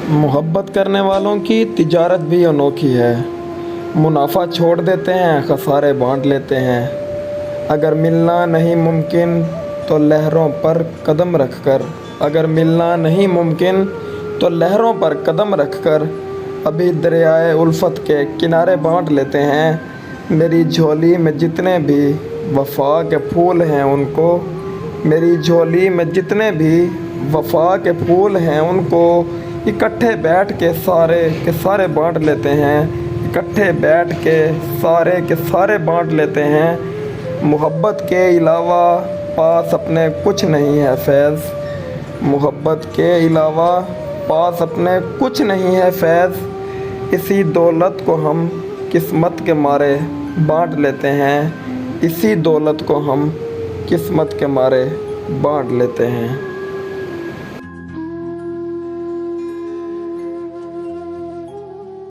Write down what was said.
मोहब्बत करने वालों की तिजारत भी अनोखी है। मुनाफा छोड़ देते हैं, खसारे बांट लेते हैं। अगर मिलना नहीं मुमकिन तो लहरों पर कदम रखकर अगर मिलना नहीं मुमकिन तो लहरों पर कदम रखकर अभी दरियाए उल्फत के किनारे बांट लेते हैं। मेरी झोली में जितने भी वफा के फूल हैं उनको मेरी झोली में जितने भी वफा के फूल हैं उनको इकट्ठे बैठ के सारे बांट लेते हैं। इकट्ठे बैठ के सारे बांट लेते हैं। मोहब्बत के अलावा पास अपने कुछ नहीं है फैज़। मोहब्बत के अलावा पास अपने कुछ नहीं है फैज़। इसी दौलत को हम किस्मत के मारे बांट लेते हैं। इसी दौलत को हम किस्मत के मारे बांट लेते हैं।